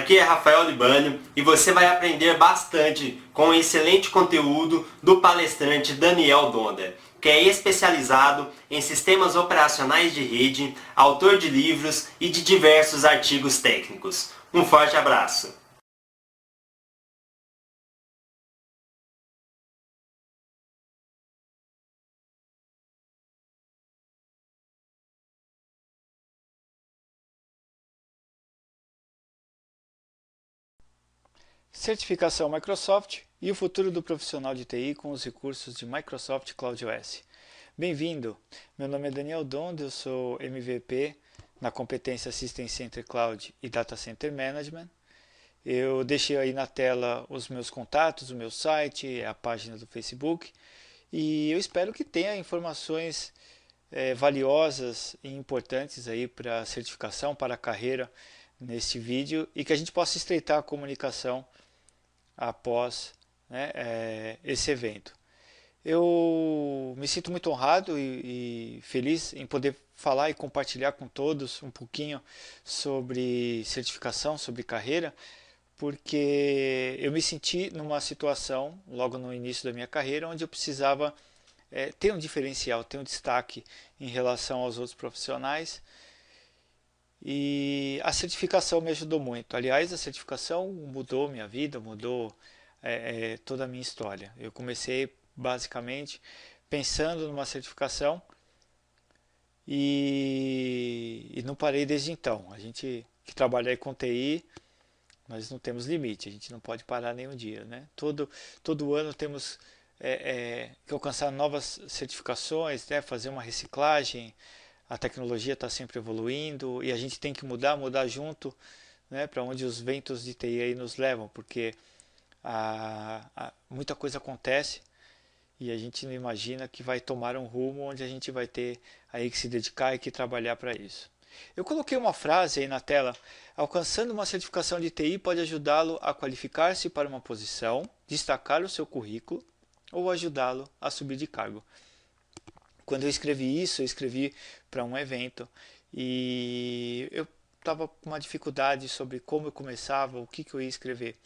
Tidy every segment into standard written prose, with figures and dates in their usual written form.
Aqui é Rafael Libânio e você vai aprender bastante com o excelente conteúdo do palestrante Daniel Donder, que é especializado em sistemas operacionais de rede, autor de livros e de diversos artigos técnicos. Um forte abraço! Certificação Microsoft e o futuro do profissional de TI com os recursos de Microsoft CloudOS. Bem-vindo! Meu nome é Daniel Donder, eu sou MVP na competência System Center Cloud e Data Center Management. Eu deixei aí na tela os meus contatos, o meu site, a página do Facebook e eu espero que tenha informações valiosas e importantes aí para a certificação, para a carreira neste vídeo e que a gente possa estreitar a comunicação após, esse evento. Eu me sinto muito honrado e feliz em poder falar e compartilhar com todos um pouquinho sobre certificação, sobre carreira, porque eu me senti numa situação, logo no início da minha carreira, onde eu precisava ter um diferencial, ter um destaque em relação aos outros profissionais. E a certificação me ajudou muito. Aliás, a certificação mudou minha vida, mudou toda a minha história. Eu comecei basicamente pensando numa certificação e não parei desde então. A gente que trabalha aí com TI, nós não temos limite, a gente não pode parar nenhum dia, né? Todo ano temos que alcançar novas certificações, né? Fazer uma reciclagem. A tecnologia está sempre evoluindo e a gente tem que mudar junto, né, para onde os ventos de TI aí nos levam, porque muita coisa acontece e a gente não imagina que vai tomar um rumo onde a gente vai ter aí que se dedicar e que trabalhar para isso. Eu coloquei uma frase aí na tela: alcançando uma certificação de TI pode ajudá-lo a qualificar-se para uma posição, destacar o seu currículo ou ajudá-lo a subir de cargo. Quando eu escrevi isso, eu escrevi para um evento e eu estava com uma dificuldade sobre como eu começava, o que eu ia escrever.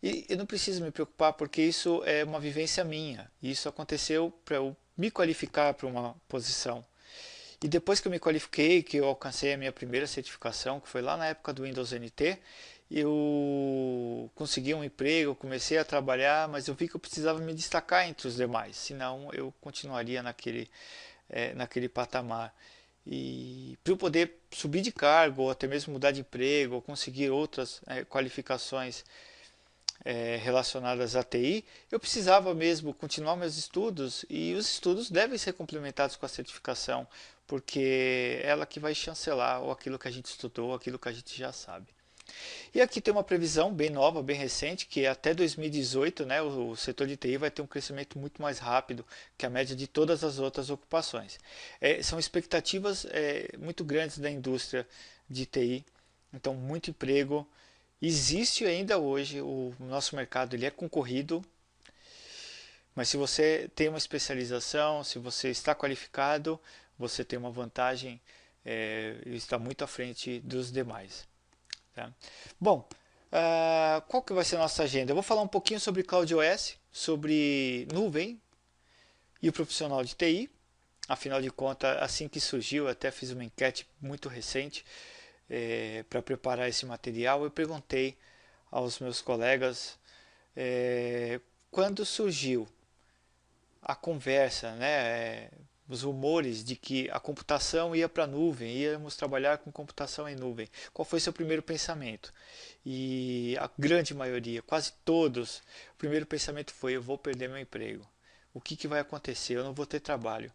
E eu não preciso me preocupar porque isso é uma vivência minha. Isso aconteceu para eu me qualificar para uma posição. E depois que eu me qualifiquei, que eu alcancei a minha primeira certificação, que foi lá na época do Windows NT, eu consegui um emprego, comecei a trabalhar, mas eu vi que eu precisava me destacar entre os demais, senão eu continuaria naquele patamar. E para eu poder subir de cargo, ou até mesmo mudar de emprego, ou conseguir outras qualificações relacionadas à TI, eu precisava mesmo continuar meus estudos e os estudos devem ser complementados com a certificação, porque é ela que vai chancelar ou aquilo que a gente estudou, aquilo que a gente já sabe. E aqui tem uma previsão bem nova, bem recente, que até 2018, né, o setor de TI vai ter um crescimento muito mais rápido que a média de todas as outras ocupações. São expectativas muito grandes da indústria de TI, então muito emprego. Existe ainda hoje, o nosso mercado ele é concorrido, mas se você tem uma especialização, se você está qualificado, você tem uma vantagem e está muito à frente dos demais. Tá? Bom, qual que vai ser a nossa agenda? Eu vou falar um pouquinho sobre CloudOS, sobre nuvem e o profissional de TI. Afinal de contas, assim que surgiu, eu até fiz uma enquete muito recente para preparar esse material. Eu perguntei aos meus colegas quando surgiu a conversa, né, os rumores de que a computação ia para a nuvem, íamos trabalhar com computação em nuvem. Qual foi seu primeiro pensamento? E a grande maioria, quase todos, o primeiro pensamento foi: eu vou perder meu emprego. O que vai acontecer? Eu não vou ter trabalho.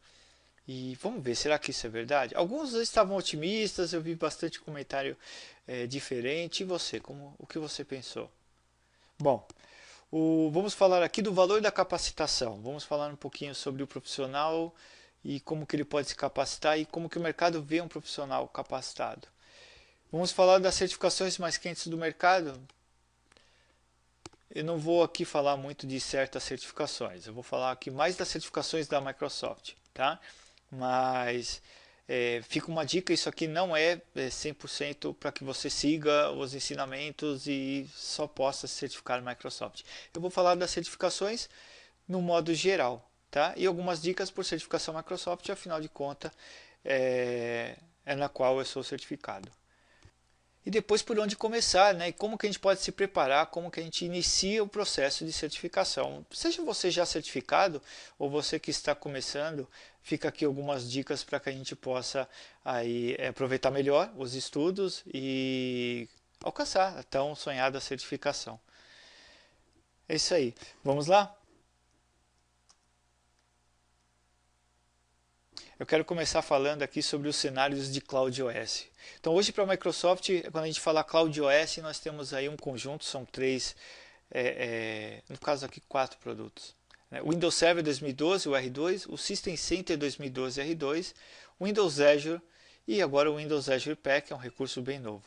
E vamos ver, será que isso é verdade? Alguns estavam otimistas, eu vi bastante comentário diferente. E você, o que você pensou? Bom, vamos falar aqui do valor da capacitação. Vamos falar um pouquinho sobre o profissional e como que ele pode se capacitar e como que o mercado vê um profissional capacitado. Vamos falar das certificações mais quentes do mercado. Eu não vou aqui falar muito de certas certificações. Eu vou falar aqui mais das certificações da Microsoft, tá? Mas Fica uma dica, isso aqui não é 100% para que você siga os ensinamentos e só possa se certificar no Microsoft. Eu vou falar das certificações no modo geral, tá? E algumas dicas por certificação Microsoft, afinal de contas, é na qual eu sou certificado. E depois por onde começar, né? E como que a gente pode se preparar, como que a gente inicia o processo de certificação. Seja você já certificado ou você que está começando, fica aqui algumas dicas para que a gente possa aí aproveitar melhor os estudos e alcançar a tão sonhada certificação. É isso aí. Vamos lá? Eu quero começar falando aqui sobre os cenários de CloudOS. Então hoje para a Microsoft, quando a gente fala CloudOS, nós temos aí um conjunto, são três, no caso aqui 4 produtos. O Windows Server 2012, o R2, o System Center 2012 R2, o Windows Azure e agora o Windows Azure Pack, é um recurso bem novo.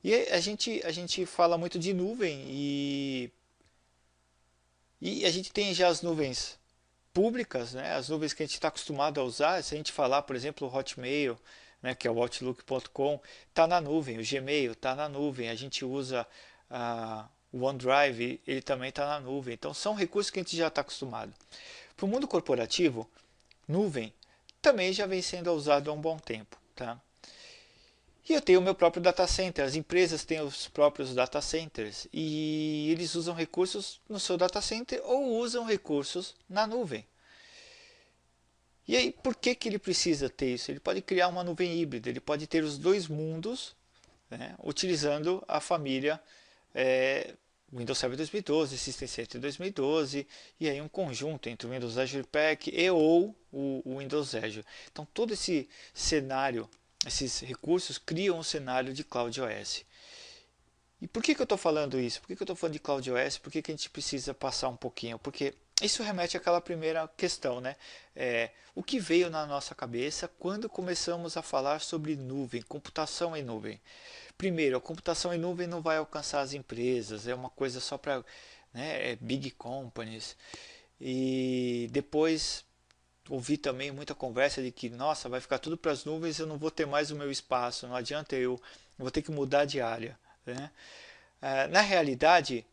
E a gente fala muito de nuvem e a gente tem já as nuvens públicas, né, as nuvens que a gente está acostumado a usar. Se a gente falar, por exemplo, o Hotmail, né, que é o Outlook.com, está na nuvem, o Gmail está na nuvem, a gente usa o OneDrive, ele também está na nuvem. Então são recursos que a gente já está acostumado. Para o mundo corporativo, nuvem também já vem sendo usado há um bom tempo. Tá? E eu tenho o meu próprio data center, as empresas têm os próprios data centers e eles usam recursos no seu data center ou usam recursos na nuvem. E aí, por que ele precisa ter isso? Ele pode criar uma nuvem híbrida, ele pode ter os dois mundos, né, utilizando a família Windows Server 2012, System Center 2012 e aí um conjunto entre o Windows Azure Pack e ou o Windows Azure. Então todo esse cenário, esses recursos criam um cenário de CloudOS. E por que eu estou falando isso? Por que eu estou falando de CloudOS? Por que a gente precisa passar um pouquinho? Porque isso remete àquela primeira questão, né? O que veio na nossa cabeça quando começamos a falar sobre nuvem, computação em nuvem? Primeiro, a computação em nuvem não vai alcançar as empresas, é uma coisa só para, né, big companies. E depois ouvi também muita conversa de que, nossa, vai ficar tudo para as nuvens, eu não vou ter mais o meu espaço, não adianta eu vou ter que mudar de área. Né? Na realidade,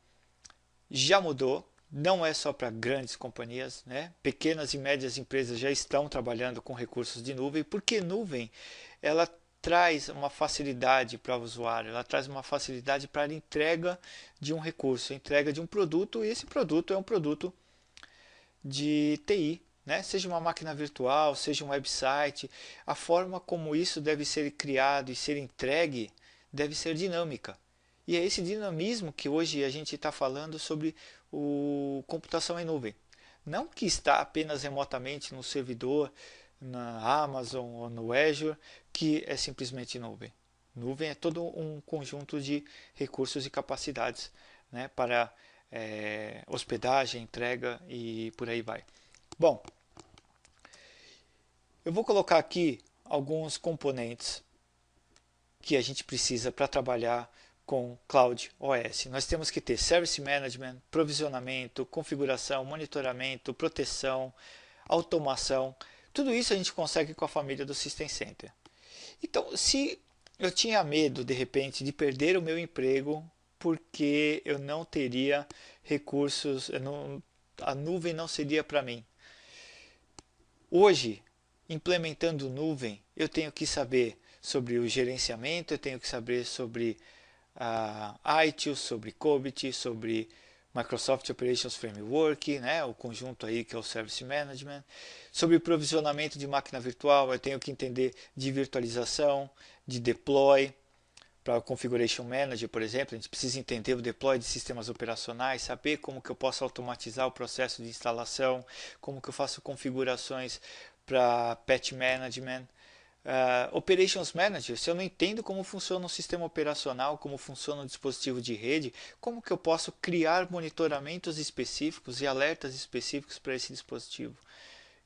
já mudou, não é só para grandes companhias, né? Pequenas e médias empresas já estão trabalhando com recursos de nuvem, porque nuvem ela traz uma facilidade para o usuário, ela traz uma facilidade para a entrega de um recurso, a entrega de um produto, e esse produto é um produto de TI, né? Seja uma máquina virtual, seja um website, a forma como isso deve ser criado e ser entregue deve ser dinâmica. E é esse dinamismo que hoje a gente está falando sobre o computação em nuvem. Não que está apenas remotamente no servidor, na Amazon ou no Azure, que é simplesmente nuvem. Nuvem é todo um conjunto de recursos e capacidades, né, para hospedagem, entrega e por aí vai. Bom, eu vou colocar aqui alguns componentes que a gente precisa para trabalhar com Cloud OS. Nós temos que ter Service Management, provisionamento, configuração, monitoramento, proteção, automação. Tudo isso a gente consegue com a família do System Center. Então, se eu tinha medo, de repente, de perder o meu emprego porque eu não teria recursos, a nuvem não seria para mim. Hoje, implementando nuvem, eu tenho que saber sobre o gerenciamento, eu tenho que saber sobre ITIL, sobre COBIT, sobre Microsoft Operations Framework, né, o conjunto aí que é o Service Management. Sobre provisionamento de máquina virtual, eu tenho que entender de virtualização, de deploy. Para o Configuration Manager, por exemplo, a gente precisa entender o deploy de sistemas operacionais, saber como que eu posso automatizar o processo de instalação, como que eu faço configurações para Patch Management. Operations Manager, se eu não entendo como funciona um sistema operacional, como funciona um dispositivo de rede, como que eu posso criar monitoramentos específicos e alertas específicos para esse dispositivo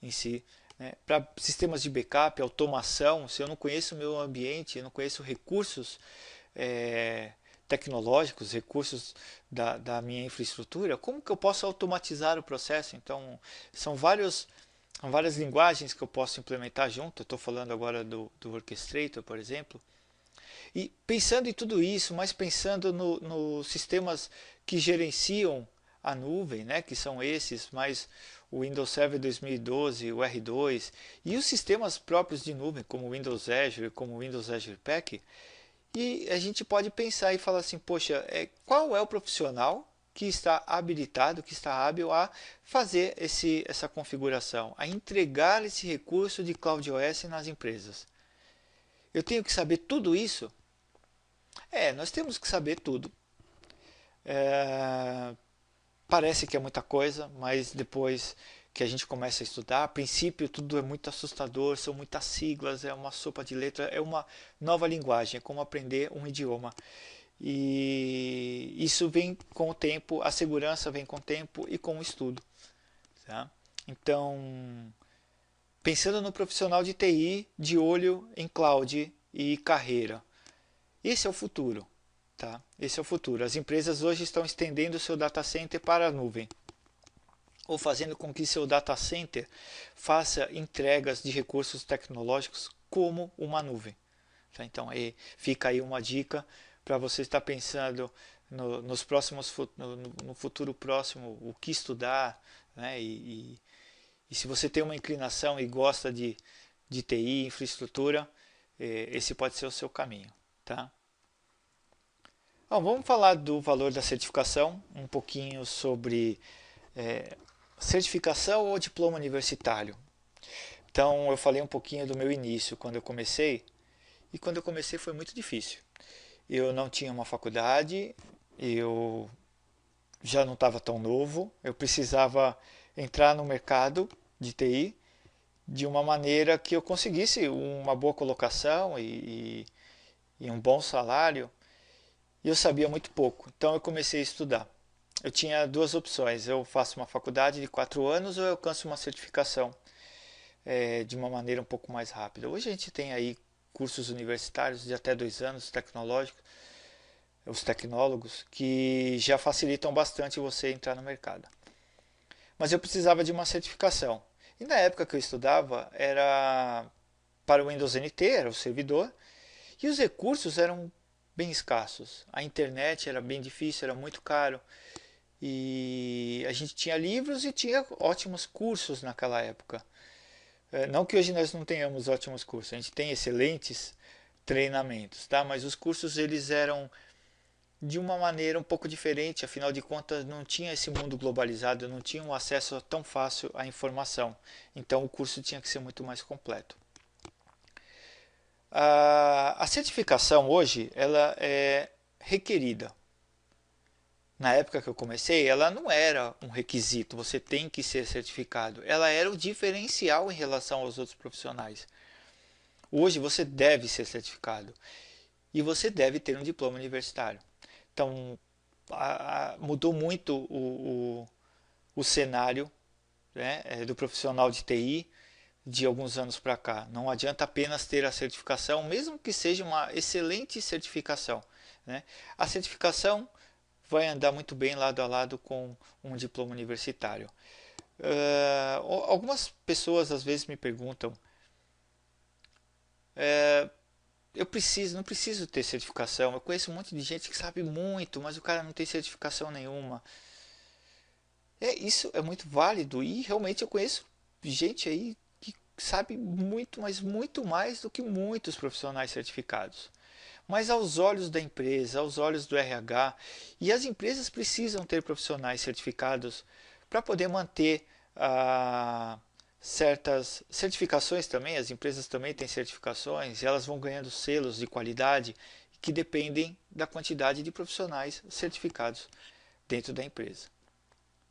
em si. Né? Para sistemas de backup, automação, se eu não conheço o meu ambiente, eu não conheço recursos tecnológicos, recursos da minha infraestrutura, como que eu posso automatizar o processo? Então, são vários Há várias linguagens que eu posso implementar junto. Eu estou falando agora do Orchestrator, por exemplo. E pensando em tudo isso, mas pensando nos sistemas que gerenciam a nuvem, né, que são esses, mais o Windows Server 2012, o R2, e os sistemas próprios de nuvem, como o Windows Azure, como o Windows Azure Pack, e a gente pode pensar e falar assim, poxa, qual é o profissional que está habilitado, que está hábil a fazer essa configuração, a entregar esse recurso de CloudOS nas empresas? Eu tenho que saber tudo isso? Nós temos que saber tudo. Parece que é muita coisa, mas depois que a gente começa a estudar, a princípio tudo é muito assustador, são muitas siglas, é uma sopa de letras, é uma nova linguagem, é como aprender um idioma. E isso vem com o tempo, a segurança vem com o tempo e com o estudo. Tá? Então, pensando no profissional de TI, de olho em cloud e carreira, esse é o futuro. Tá? Esse é o futuro. As empresas hoje estão estendendo o seu data center para a nuvem, ou fazendo com que seu data center faça entregas de recursos tecnológicos como uma nuvem. Tá? Então fica aí uma dica para você estar pensando no futuro próximo o que estudar, né? E se você tem uma inclinação e gosta de TI, infraestrutura, esse pode ser o seu caminho. Tá? Bom, vamos falar do valor da certificação, um pouquinho sobre certificação ou diploma universitário. Então, eu falei um pouquinho do meu início, quando eu comecei, e quando eu comecei foi muito difícil. Eu não tinha uma faculdade, eu já não estava tão novo, eu precisava entrar no mercado de TI de uma maneira que eu conseguisse uma boa colocação e um bom salário. E eu sabia muito pouco, então eu comecei a estudar. Eu tinha duas opções, eu faço uma faculdade de 4 anos ou eu alcanço uma certificação de uma maneira um pouco mais rápida. Hoje a gente tem aí cursos universitários de até 2 anos, tecnológicos, os tecnólogos, que já facilitam bastante você entrar no mercado. Mas eu precisava de uma certificação. E na época que eu estudava, era para o Windows NT, era o servidor, e os recursos eram bem escassos. A internet era bem difícil, era muito caro. E a gente tinha livros e tinha ótimos cursos naquela época. Não que hoje nós não tenhamos ótimos cursos, a gente tem excelentes treinamentos, tá? Mas os cursos eles eram de uma maneira um pouco diferente, afinal de contas não tinha esse mundo globalizado, não tinha um acesso tão fácil à informação. Então o curso tinha que ser muito mais completo. A certificação hoje ela é requerida. Na época que eu comecei, ela não era um requisito, você tem que ser certificado. Ela era o diferencial em relação aos outros profissionais. Hoje você deve ser certificado e você deve ter um diploma universitário. Então, mudou muito o cenário, né, do profissional de TI de alguns anos para cá. Não adianta apenas ter a certificação, mesmo que seja uma excelente certificação. Né? A certificação vai andar muito bem lado a lado com um diploma universitário. Algumas pessoas às vezes me perguntam, eu não preciso ter certificação. Eu conheço um monte de gente que sabe muito, mas o cara não tem certificação nenhuma. Isso é muito válido e realmente eu conheço gente aí que sabe muito, mas muito mais do que muitos profissionais certificados. Mas aos olhos da empresa, aos olhos do RH, e as empresas precisam ter profissionais certificados para poder manter certas certificações também. As empresas também têm certificações e elas vão ganhando selos de qualidade que dependem da quantidade de profissionais certificados dentro da empresa.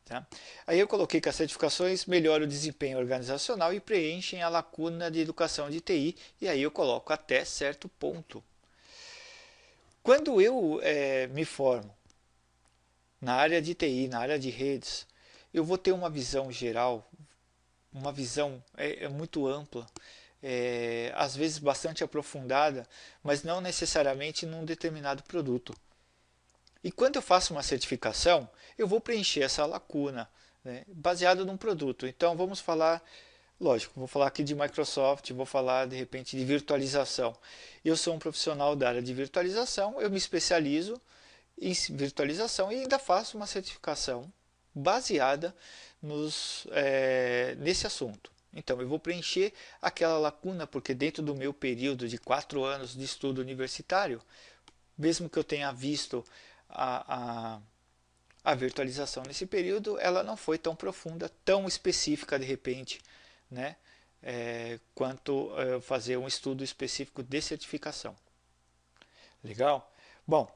Tá? Aí eu coloquei que as certificações melhoram o desempenho organizacional e preenchem a lacuna de educação de TI, e aí eu coloco até certo ponto. Quando eu me formo na área de TI, na área de redes, eu vou ter uma visão geral, uma visão muito ampla, às vezes bastante aprofundada, mas não necessariamente num determinado produto. E quando eu faço uma certificação, eu vou preencher essa lacuna, né, baseado num produto. Então vamos falar Lógico, vou falar aqui de Microsoft, vou falar de repente de virtualização. Eu sou um profissional da área de virtualização, eu me especializo em virtualização e ainda faço uma certificação baseada nesse assunto. Então, eu vou preencher aquela lacuna, porque dentro do meu período de 4 anos de estudo universitário, mesmo que eu tenha visto a, a virtualização nesse período, ela não foi tão profunda, tão específica de repente, né? Quanto fazer um estudo específico de certificação. Legal? Bom,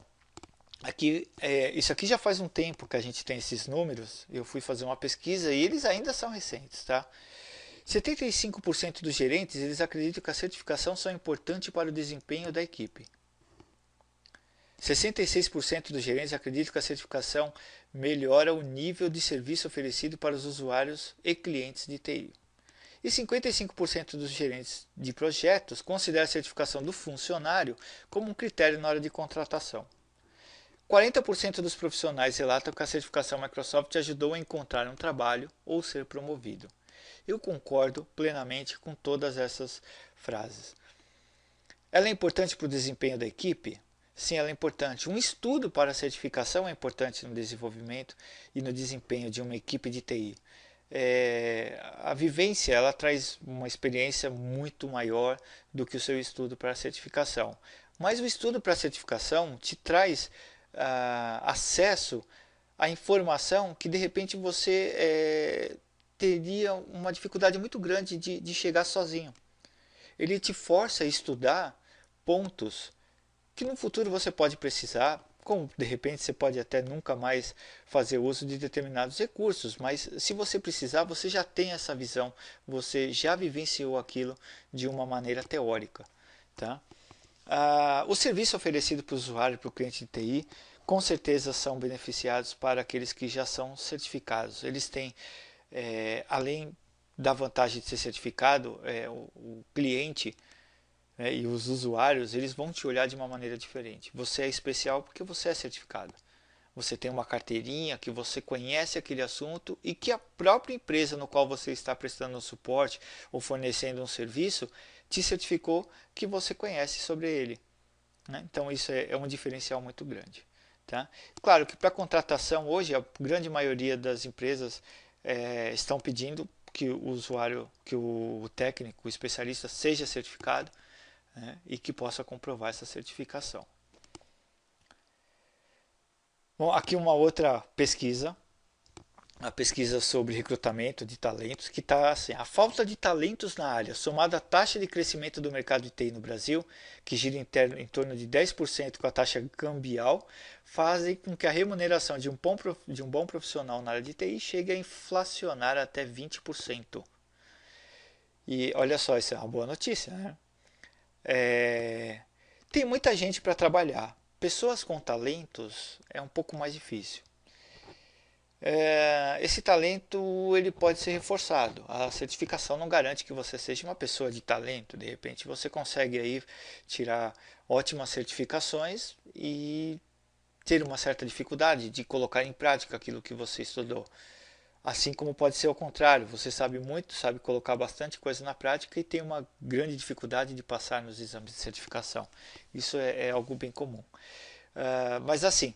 isso aqui já faz um tempo que a gente tem esses números. Eu fui fazer uma pesquisa e eles ainda são recentes, tá? 75% dos gerentes eles acreditam que a certificação só é importante para o desempenho da equipe. 66% dos gerentes acreditam que a certificação melhora o nível de serviço oferecido para os usuários e clientes de TI. E 55% dos gerentes de projetos consideram a certificação do funcionário como um critério na hora de contratação. 40% dos profissionais relatam que a certificação Microsoft ajudou a encontrar um trabalho ou ser promovido. Eu concordo plenamente com todas essas frases. Ela é importante para o desempenho da equipe? Sim, ela é importante. Um estudo para a certificação é importante no desenvolvimento e no desempenho de uma equipe de TI. A vivência ela traz uma experiência muito maior do que o seu estudo para a certificação. Mas o estudo para a certificação te traz acesso à informação que de repente você teria uma dificuldade muito grande de chegar sozinho. Ele te força a estudar pontos que no futuro você pode precisar, como de repente você pode até nunca mais fazer uso de determinados recursos, mas se você precisar, você já tem essa visão, você já vivenciou aquilo de uma maneira teórica. Tá? O serviço oferecido para o usuário e para o cliente de TI, com certeza são beneficiados para aqueles que já são certificados. Eles têm, além da vantagem de ser certificado, o cliente e os usuários eles vão te olhar de uma maneira diferente. Você é especial porque você é certificado. Você tem uma carteirinha que você conhece aquele assunto e que a própria empresa no qual você está prestando um suporte ou fornecendo um serviço te certificou que você conhece sobre ele. Né? Então isso é um diferencial muito grande. Tá? Claro que para contratação hoje a grande maioria das empresas estão pedindo que o usuário, que o técnico, o especialista seja certificado, né? E que possa comprovar essa certificação. Bom, aqui uma outra pesquisa, a pesquisa sobre recrutamento de talentos, que está assim, a falta de talentos na área, somada à taxa de crescimento do mercado de TI no Brasil, que gira em torno de 10% com a taxa cambial, fazem com que a remuneração de um bom profissional na área de TI chegue a inflacionar até 20%. E olha só, isso é uma boa notícia, né? Tem muita gente para trabalhar. Pessoas com talentos é um pouco mais difícil. Esse talento ele pode ser reforçado. A certificação não garante que você seja uma pessoa de talento. De repente você consegue aí tirar ótimas certificações e ter uma certa dificuldade de colocar em prática aquilo que você estudou. Assim como pode ser ao contrário, você sabe muito, sabe colocar bastante coisa na prática e tem uma grande dificuldade de passar nos exames de certificação. Isso é algo bem comum. Mas assim,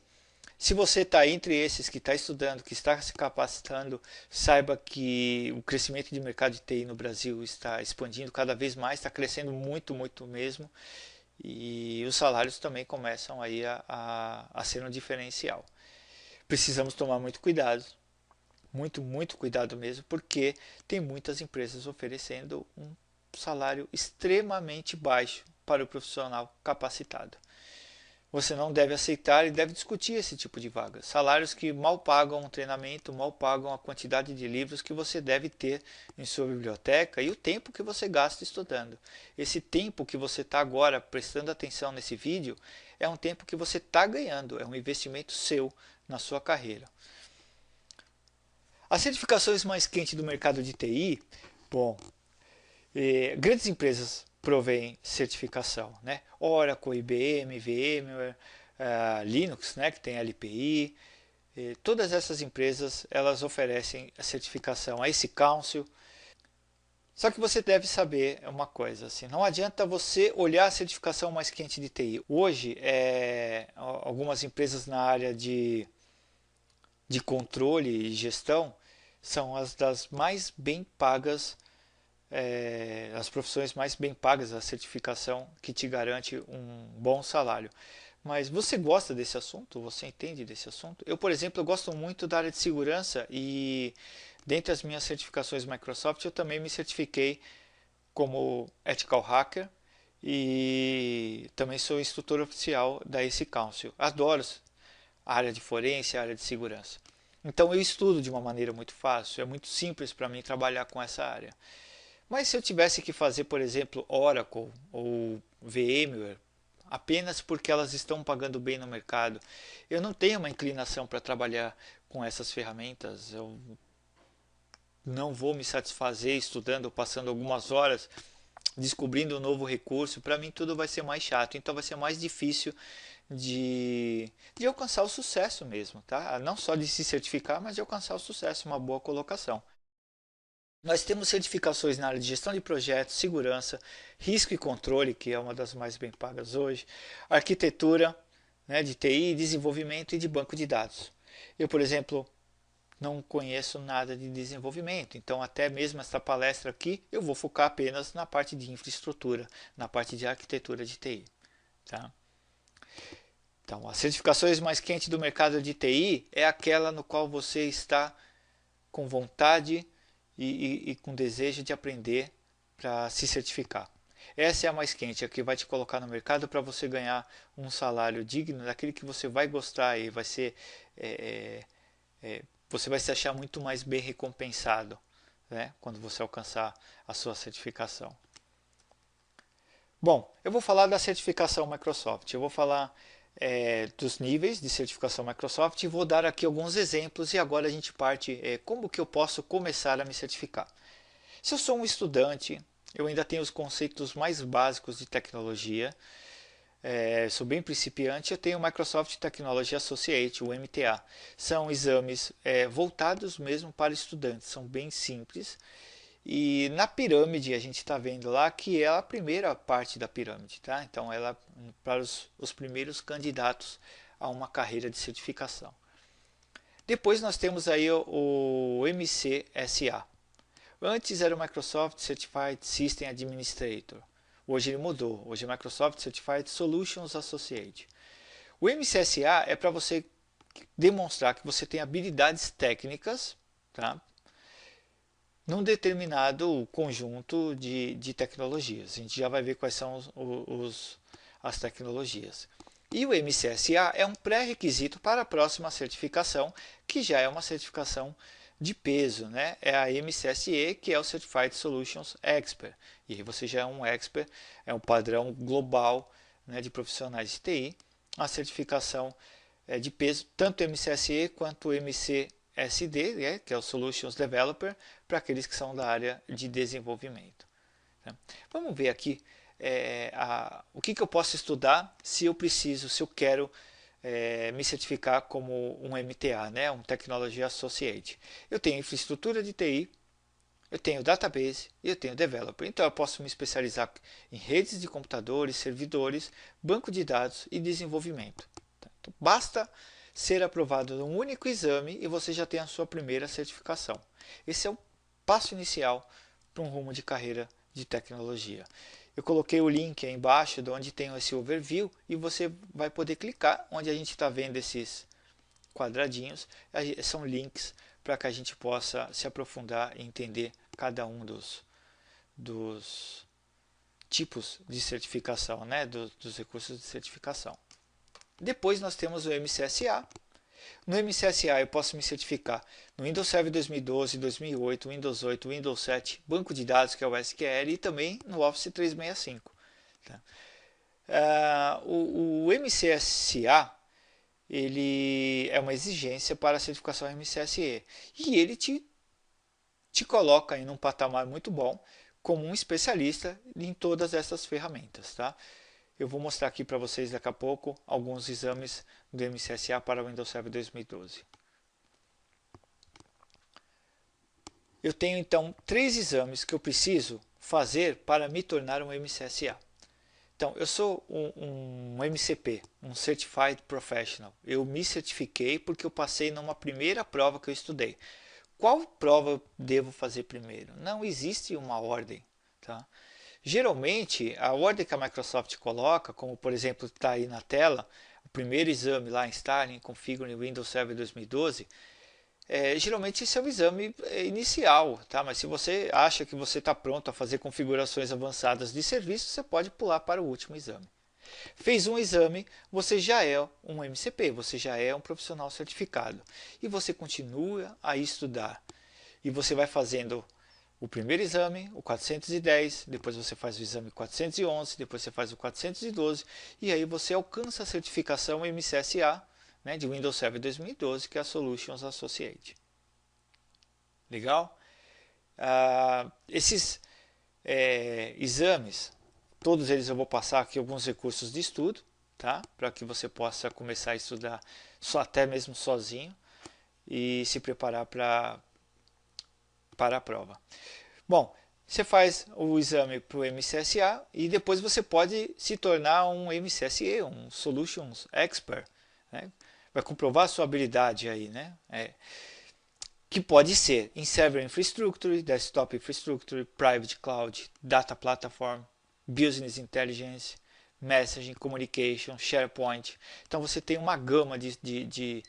se você está entre esses que está estudando, que está se capacitando, saiba que o crescimento de mercado de TI no Brasil está expandindo cada vez mais, está crescendo muito, muito mesmo. E os salários também começam aí a ser um diferencial. Precisamos tomar muito cuidado. Muito cuidado mesmo, porque tem muitas empresas oferecendo um salário extremamente baixo para o profissional capacitado. Você não deve aceitar e deve discutir esse tipo de vaga. Salários que mal pagam um treinamento, mal pagam a quantidade de livros que você deve ter em sua biblioteca e o tempo que você gasta estudando. Esse tempo que você está agora prestando atenção nesse vídeo é um tempo que você está ganhando, é um investimento seu na sua carreira. As certificações mais quentes do mercado de TI, bom, grandes empresas provêm certificação, né? Oracle, IBM, VMware, Linux, né, que tem LPI, todas essas empresas elas oferecem a certificação a esse Council. Só que você deve saber uma coisa, assim, não adianta você olhar a certificação mais quente de TI. Hoje, algumas empresas na área de controle e gestão são as das mais bem pagas, as profissões mais bem pagas, a certificação que te garante um bom salário. Mas você gosta desse assunto? Você entende desse assunto? Eu, por exemplo, eu gosto muito da área de segurança e dentre as minhas certificações Microsoft, eu também me certifiquei como Ethical Hacker e também sou instrutor oficial da ACE Council. Adoro a área de forense, a área de segurança. Então eu estudo de uma maneira muito fácil, é muito simples para mim trabalhar com essa área. Mas se eu tivesse que fazer, por exemplo, Oracle ou VMware, apenas porque elas estão pagando bem no mercado, eu não tenho uma inclinação para trabalhar com essas ferramentas, eu não vou me satisfazer estudando, passando algumas horas descobrindo um novo recurso, para mim tudo vai ser mais chato, então vai ser mais difícil de alcançar o sucesso mesmo, tá? Não só de se certificar, mas de alcançar o sucesso, uma boa colocação. Nós temos certificações na área de gestão de projetos, segurança, risco e controle, que é uma das mais bem pagas hoje, arquitetura, né, de TI, desenvolvimento e de banco de dados. Eu, por exemplo, não conheço nada de desenvolvimento, então até mesmo esta palestra aqui eu vou focar apenas na parte de infraestrutura, na parte de arquitetura de TI. Tá? Então, as certificações mais quentes do mercado de TI é aquela no qual você está com vontade e com desejo de aprender para se certificar. Essa é a mais quente, a que vai te colocar no mercado para você ganhar um salário digno, daquele que você vai gostar e vai ser, você vai se achar muito mais bem recompensado, né, quando você alcançar a sua certificação. Bom, eu vou falar da certificação Microsoft, eu vou falar dos níveis de certificação Microsoft e vou dar aqui alguns exemplos e agora a gente parte como que eu posso começar a me certificar. Se eu sou um estudante, eu ainda tenho os conceitos mais básicos de tecnologia, sou bem principiante, eu tenho o Microsoft Technology Associate, o MTA. São exames voltados mesmo para estudantes, são bem simples. E na pirâmide a gente está vendo lá que é a primeira parte da pirâmide, tá? Então ela para os primeiros candidatos a uma carreira de certificação. Depois nós temos aí o MCSA. Antes era o Microsoft Certified System Administrator. Hoje ele mudou. Hoje é Microsoft Certified Solutions Associate. O MCSA é para você demonstrar que você tem habilidades técnicas, tá, num determinado conjunto de tecnologias. A gente já vai ver quais são as tecnologias. E o MCSA é um pré-requisito para a próxima certificação, que já é uma certificação de peso, né? É a MCSE, que é o Certified Solutions Expert. E aí você já é um expert, é um padrão global, né, de profissionais de TI. A certificação de peso, tanto o MCSE quanto o MCSD, né, que é o Solutions Developer, para aqueles que são da área de desenvolvimento. Vamos ver aqui o que eu posso estudar se eu preciso, se eu quero me certificar como um MTA, né, um Technology Associate. Eu tenho infraestrutura de TI, eu tenho database e eu tenho developer. Então eu posso me especializar em redes de computadores, servidores, banco de dados e desenvolvimento. Então, basta ser aprovado num único exame e você já tem a sua primeira certificação. Esse é o passo inicial para um rumo de carreira de tecnologia. Eu coloquei o link aí embaixo de onde tem esse overview e você vai poder clicar onde a gente está vendo esses quadradinhos. São links para que a gente possa se aprofundar e entender cada um dos tipos de certificação, né, dos recursos de certificação. Depois nós temos o MCSA. No MCSA eu posso me certificar no Windows Server 2012, 2008, Windows 8, Windows 7, banco de dados que é o SQL e também no Office 365. Tá? O MCSA ele é uma exigência para a certificação MCSE e ele te coloca em um patamar muito bom como um especialista em todas essas ferramentas. Tá? Eu vou mostrar aqui para vocês daqui a pouco alguns exames do MCSA para o Windows Server 2012. eu tenho então 3 exames que eu preciso fazer para me tornar um MCSA. Então, eu sou um MCP, um Certified Professional. Eu me certifiquei porque eu passei numa primeira prova que eu estudei. Qual prova eu devo fazer primeiro? Não existe uma ordem. Tá? Geralmente, a ordem que a Microsoft coloca, como por exemplo está aí na tela, o primeiro exame lá, Installing Configuring Windows Server 2012, geralmente esse é o exame inicial, tá? Mas se você acha que você está pronto a fazer configurações avançadas de serviço, você pode pular para o último exame. Fez um exame, você já é um MCP, você já é um profissional certificado. E você continua a estudar. E você vai fazendo o primeiro exame, o 410, depois você faz o exame 411, depois você faz o 412, e aí você alcança a certificação MCSA, né, de Windows Server 2012, que é a Solutions Associate. Legal? Esses exames, todos eles eu vou passar aqui alguns recursos de estudo, tá? Para que você possa começar a estudar até mesmo sozinho e se preparar para a prova. Bom, você faz o exame para o MCSA e depois você pode se tornar um MCSE, um Solutions Expert, né? Vai comprovar a sua habilidade aí, né? Que pode ser em Server Infrastructure, Desktop Infrastructure, Private Cloud, Data Platform, Business Intelligence, Messaging, Communication, SharePoint. Então você tem uma gama de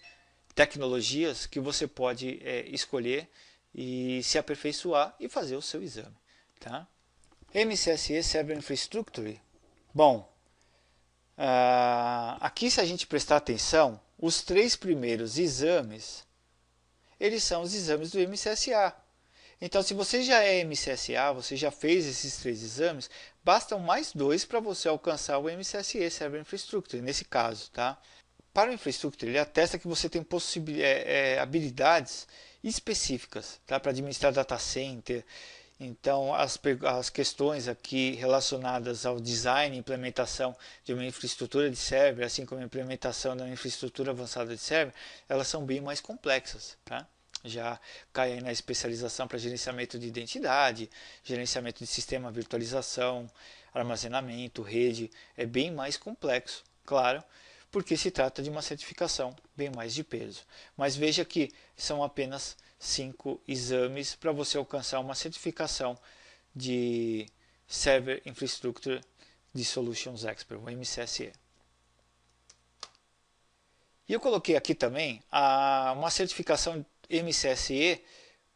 tecnologias que você pode escolher e se aperfeiçoar e fazer o seu exame. Tá? MCSE Server Infrastructure. Bom, aqui se a gente prestar atenção, os 3 primeiros exames, eles são os exames do MCSA. Então, se você já é MCSA, você já fez esses 3 exames, bastam mais 2 para você alcançar o MCSE Server Infrastructure, nesse caso. Tá? Para o Infrastructure, ele atesta que você tem habilidades específicas, tá? Para administrar data center. Então, as questões aqui relacionadas ao design e implementação de uma infraestrutura de server, assim como a implementação da infraestrutura avançada de server, elas são bem mais complexas. Tá? Já cai aí na especialização para gerenciamento de identidade, gerenciamento de sistema, virtualização, armazenamento, rede. É bem mais complexo, claro, porque se trata de uma certificação bem mais de peso. Mas veja que são apenas 5 exames para você alcançar uma certificação de Server Infrastructure de Solutions Expert, o MCSE. E eu coloquei aqui também uma certificação MCSE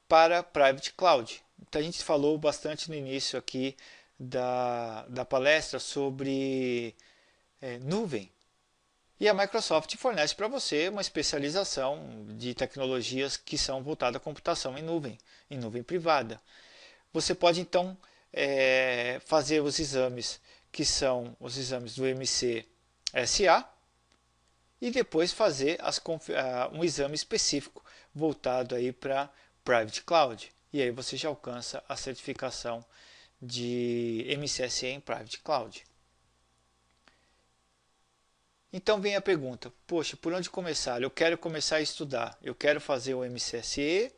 para Private Cloud. Então, a gente falou bastante no início aqui da palestra sobre nuvem. E a Microsoft fornece para você uma especialização de tecnologias que são voltadas à computação em nuvem privada. Você pode então fazer os exames que são os exames do MCSA e depois fazer um exame específico voltado aí para Private Cloud. E aí você já alcança a certificação de MCSE em Private Cloud. Então vem a pergunta, poxa, por onde começar? Eu quero começar a estudar, eu quero fazer o MCSE,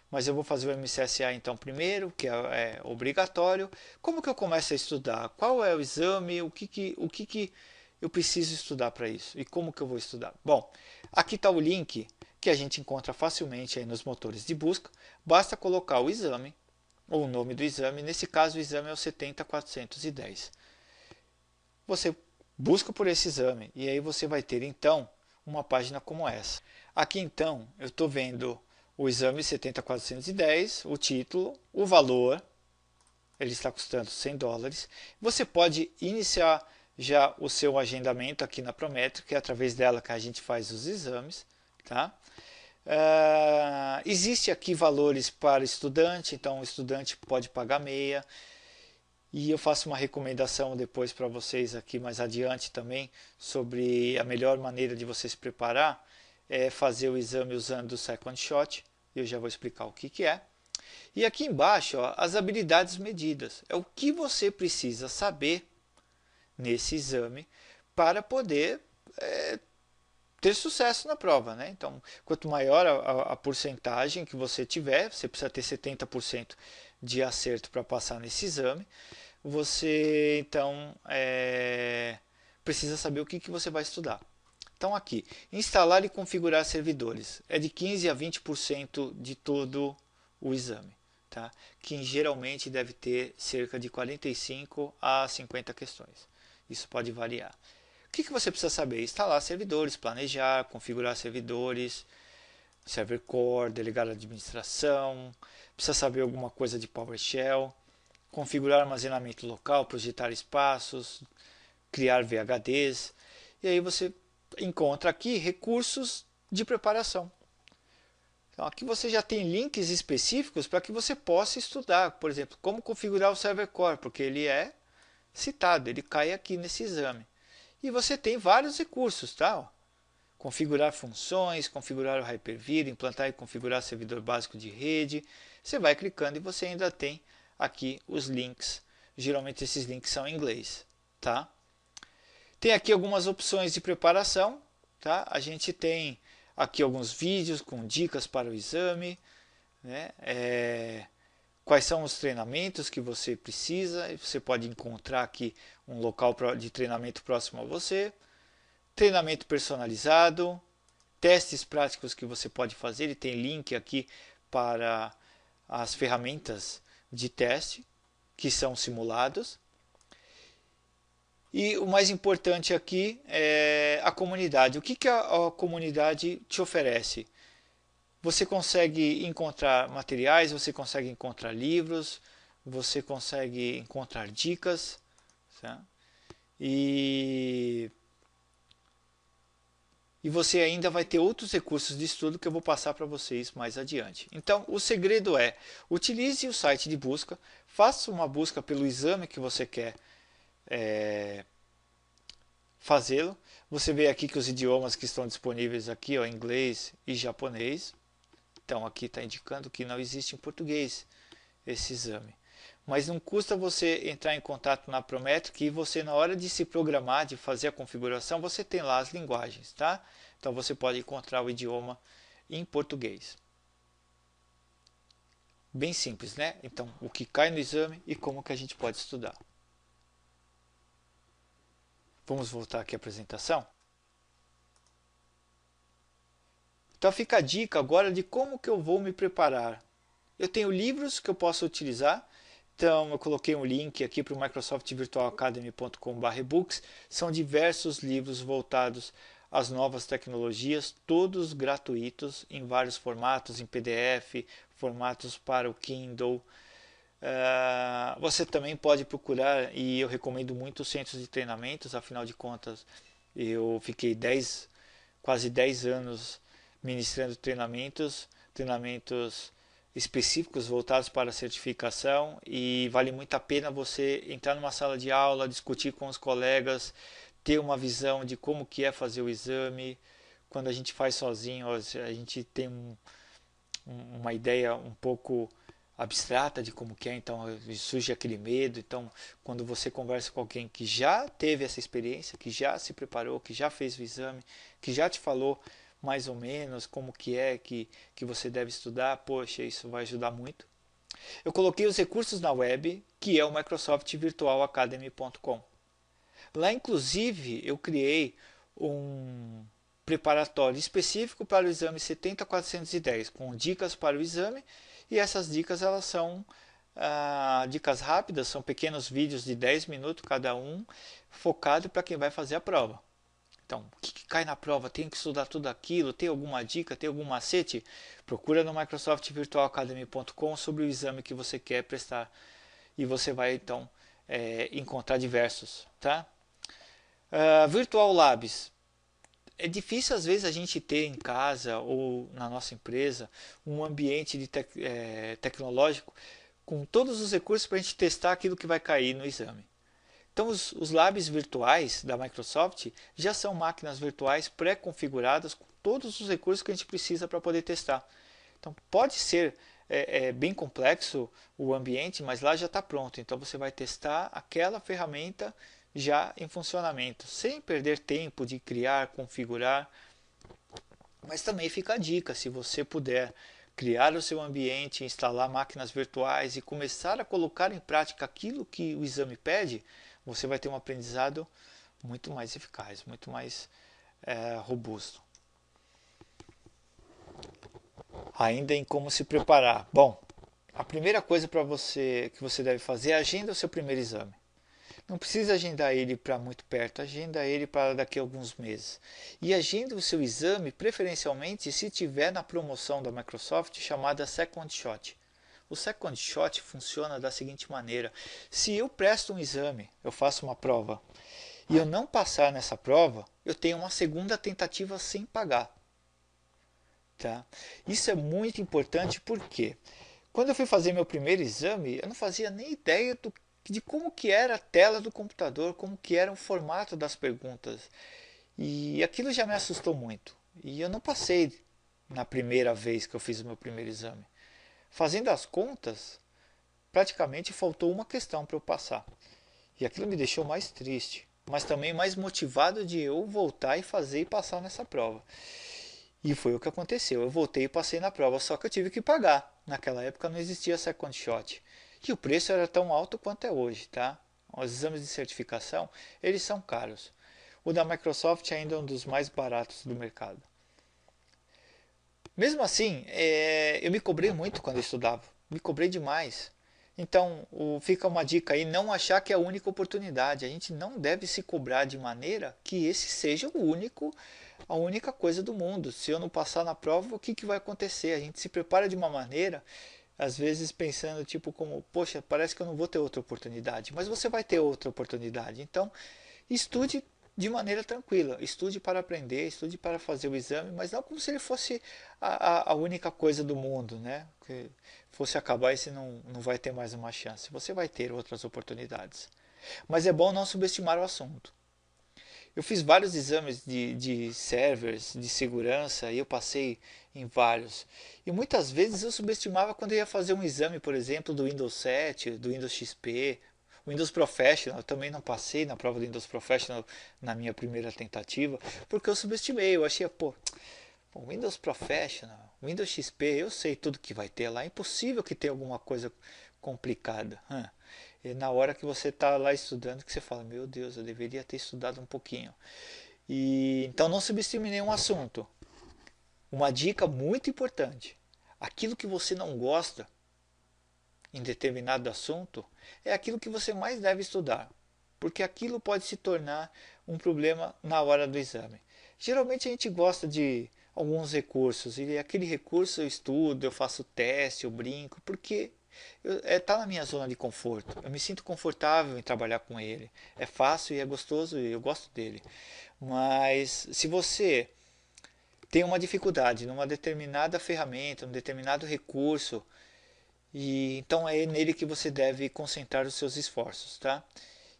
mas eu vou fazer o MCSA então primeiro, que é obrigatório. Como que eu começo a estudar? Qual é o exame? O que eu preciso estudar para isso? E como que eu vou estudar? Bom, aqui está o link que a gente encontra facilmente aí nos motores de busca. Basta colocar o exame, ou o nome do exame, nesse caso o exame é o 70410. Você busca por esse exame e aí você vai ter então uma página como essa. Aqui então eu estou vendo o exame 70410, o título, o valor, ele está custando $100. Você pode iniciar já o seu agendamento aqui na Prometrio, que é através dela que a gente faz os exames. Tá? Existe aqui valores para estudante, então o estudante pode pagar meia. E eu faço uma recomendação depois para vocês aqui mais adiante também sobre a melhor maneira de você se preparar é fazer o exame usando o Second Shot. Eu já vou explicar o que é. E aqui embaixo, ó, as habilidades medidas. É o que você precisa saber nesse exame para poder ter sucesso na prova, né? Então, quanto maior a porcentagem que você tiver, você precisa ter 70% de acerto para passar nesse exame, você então precisa saber o que você vai estudar. Então aqui, instalar e configurar servidores é de 15 a 20% de todo o exame, tá? Que geralmente deve ter cerca de 45 a 50 questões. Isso pode variar. O que você precisa saber? Instalar servidores, planejar, configurar servidores, server core, delegar a administração, precisa saber alguma coisa de PowerShell, configurar armazenamento local, projetar espaços, criar VHDs. E aí você encontra aqui recursos de preparação. Então aqui você já tem links específicos para que você possa estudar, por exemplo, como configurar o server core, porque ele é citado, ele cai aqui nesse exame. E você tem vários recursos, tá? Configurar funções, configurar o Hyper-V, implantar e configurar servidor básico de rede. Você vai clicando e você ainda tem aqui os links. Geralmente esses links são em inglês, tá? Tem aqui algumas opções de preparação, tá? A gente tem aqui alguns vídeos com dicas para o exame, né? Quais são os treinamentos que você precisa. Você pode encontrar aqui um local de treinamento próximo a você. Treinamento personalizado, testes práticos que você pode fazer. E tem link aqui para as ferramentas de teste que são simulados. E o mais importante aqui é a comunidade. O que a comunidade te oferece? Você consegue encontrar materiais, você consegue encontrar livros, você consegue encontrar dicas, tá? E você ainda vai ter outros recursos de estudo que eu vou passar para vocês mais adiante. Então, o segredo é, utilize o site de busca, faça uma busca pelo exame que você quer fazê-lo. Você vê aqui que os idiomas que estão disponíveis aqui, ó, inglês e japonês. Então aqui está indicando que não existe em português esse exame. Mas não custa você entrar em contato na Prometric e você, na hora de se programar, de fazer a configuração, você tem lá as linguagens, tá? Então você pode encontrar o idioma em português. Bem simples, né? Então, o que cai no exame e como que a gente pode estudar. Vamos voltar aqui à apresentação? Então fica a dica agora de como que eu vou me preparar. Eu tenho livros que eu posso utilizar. Então eu coloquei um link aqui para o microsoftvirtualacademy.com/books. São diversos livros voltados às novas tecnologias, todos gratuitos, em vários formatos, em PDF, formatos para o Kindle. Você também pode procurar, e eu recomendo muito os centros de treinamentos, afinal de contas eu fiquei quase 10 anos ministrando treinamentos específicos voltados para a certificação, e vale muito a pena você entrar numa sala de aula, discutir com os colegas, ter uma visão de como que é fazer o exame. Quando a gente faz sozinho, a gente tem uma ideia um pouco abstrata de como que é, então surge aquele medo. Então, quando você conversa com alguém que já teve essa experiência, que já se preparou, que já fez o exame, que já te falou mais ou menos como que é que você deve estudar, poxa, isso vai ajudar muito. Eu coloquei os recursos na web, que é o microsoftvirtualacademy.com. Lá, inclusive, eu criei um preparatório específico para o exame 70410, com dicas para o exame, e essas dicas elas são dicas rápidas, são pequenos vídeos de 10 minutos cada um, focado para quem vai fazer a prova. Então, o que cai na prova? Tem que estudar tudo aquilo? Tem alguma dica? Tem algum macete? Procura no microsoftvirtualacademy.com sobre o exame que você quer prestar. E você vai, então, encontrar diversos. Tá? Virtual Labs. É difícil, às vezes, a gente ter em casa ou na nossa empresa um ambiente tecnológico com todos os recursos para a gente testar aquilo que vai cair no exame. Então, os labs virtuais da Microsoft já são máquinas virtuais pré-configuradas com todos os recursos que a gente precisa para poder testar. Então, pode ser bem complexo o ambiente, mas lá já está pronto. Então, você vai testar aquela ferramenta já em funcionamento, sem perder tempo de criar, configurar. Mas também fica a dica, se você puder criar o seu ambiente, instalar máquinas virtuais e começar a colocar em prática aquilo que o exame pede, você vai ter um aprendizado muito mais eficaz, muito mais robusto. Ainda em como se preparar. Bom, a primeira coisa que você deve fazer é agenda o seu primeiro exame. Não precisa agendar ele para muito perto, agenda ele para daqui a alguns meses. E agenda o seu exame, preferencialmente, se tiver na promoção da Microsoft chamada Second Shot. O Second Shot funciona da seguinte maneira: se eu presto um exame, eu faço uma prova, e eu não passar nessa prova, eu tenho uma segunda tentativa sem pagar. Tá? Isso é muito importante porque quando eu fui fazer meu primeiro exame, eu não fazia nem ideia de como que era a tela do computador, como que era o formato das perguntas. E aquilo já me assustou muito. E eu não passei na primeira vez que eu fiz o meu primeiro exame. Fazendo as contas, praticamente faltou uma questão para eu passar. E aquilo me deixou mais triste, mas também mais motivado de eu voltar e fazer e passar nessa prova. E foi o que aconteceu. Eu voltei e passei na prova, só que eu tive que pagar. Naquela época não existia second shot. E o preço era tão alto quanto é hoje, tá? Os exames de certificação, eles são caros. O da Microsoft ainda é um dos mais baratos do mercado. Mesmo assim, eu me cobrei muito quando eu estudava. Me cobrei demais. Então, fica uma dica aí, não achar que é a única oportunidade. A gente não deve se cobrar de maneira que esse seja a única coisa do mundo. Se eu não passar na prova, o que vai acontecer? A gente se prepara de uma maneira, às vezes pensando tipo como, poxa, parece que eu não vou ter outra oportunidade. Mas você vai ter outra oportunidade. Então, estude de maneira tranquila. Estude para aprender, estude para fazer o exame, mas não como se ele fosse a única coisa do mundo, né? Que fosse acabar e você não vai ter mais uma chance. Você vai ter outras oportunidades. Mas é bom não subestimar o assunto. Eu fiz vários exames de servers, de segurança, e eu passei em vários. E muitas vezes eu subestimava quando eu ia fazer um exame, por exemplo, do Windows 7, do Windows XP, o Windows Professional. Eu também não passei na prova do Windows Professional na minha primeira tentativa, porque eu subestimei. Eu achei, pô, Windows Professional, Windows XP, eu sei tudo que vai ter lá. É impossível que tenha alguma coisa complicada. E na hora que você está lá estudando, que você fala, meu Deus, eu deveria ter estudado um pouquinho. E então não subestime nenhum assunto. Uma dica muito importante: aquilo que você não gosta em determinado assunto é aquilo que você mais deve estudar, porque aquilo pode se tornar um problema na hora do exame. Geralmente a gente gosta de alguns recursos e aquele recurso eu estudo, eu faço teste, eu brinco, porque está na minha zona de conforto. Eu me sinto confortável em trabalhar com ele. É fácil e é gostoso e eu gosto dele. Mas se você tem uma dificuldade numa determinada ferramenta, num determinado recurso, e então é nele que você deve concentrar os seus esforços, tá?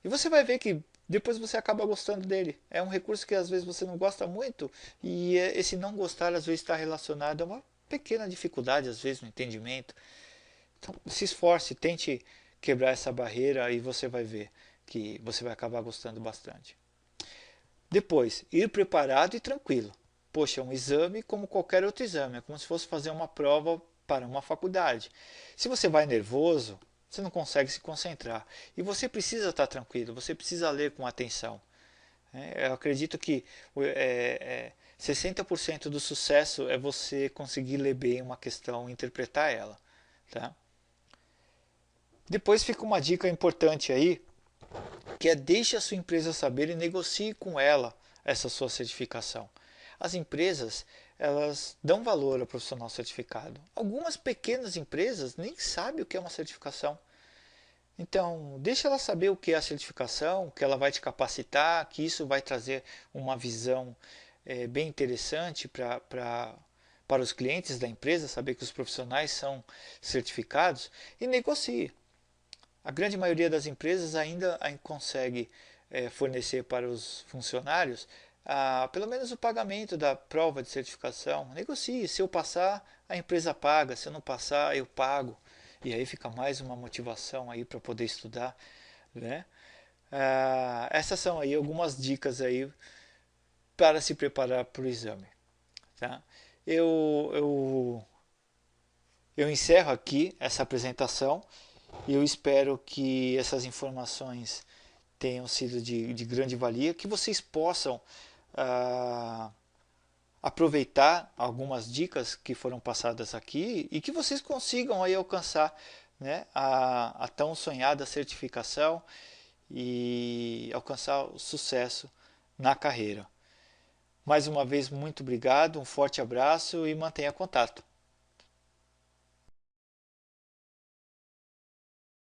E você vai ver que depois você acaba gostando dele. É um recurso que às vezes você não gosta muito e esse não gostar às vezes está relacionado a uma pequena dificuldade às vezes no entendimento. Então, se esforce, tente quebrar essa barreira e você vai ver que você vai acabar gostando bastante. Depois, ir preparado e tranquilo. Poxa, um exame como qualquer outro exame, é como se fosse fazer uma prova para uma faculdade. Se você vai nervoso, você não consegue se concentrar. E você precisa estar tranquilo, você precisa ler com atenção. Eu acredito que 60% do sucesso é você conseguir ler bem uma questão e interpretar ela. Tá? Depois fica uma dica importante aí, que é deixe a sua empresa saber e negocie com ela essa sua certificação. As empresas, elas dão valor ao profissional certificado. Algumas pequenas empresas nem sabem o que é uma certificação. Então, deixa ela saber o que é a certificação, que ela vai te capacitar, que isso vai trazer uma visão bem interessante para os clientes da empresa, saber que os profissionais são certificados, e negocie. A grande maioria das empresas ainda consegue fornecer para os funcionários pelo menos o pagamento da prova de certificação. Negocie, se eu passar, a empresa paga, se eu não passar, eu pago. E aí fica mais uma motivação aí para poder estudar, né? Essas são aí algumas dicas aí para se preparar para o exame, Tá? Eu, eu, eu encerro aqui essa apresentação e eu espero que essas informações tenham sido de grande valia, que vocês possam ah, aproveitar algumas dicas que foram passadas aqui e que vocês consigam aí alcançar, né, a tão sonhada certificação e alcançar o sucesso na carreira. Mais uma vez, muito obrigado, um forte abraço e mantenha contato.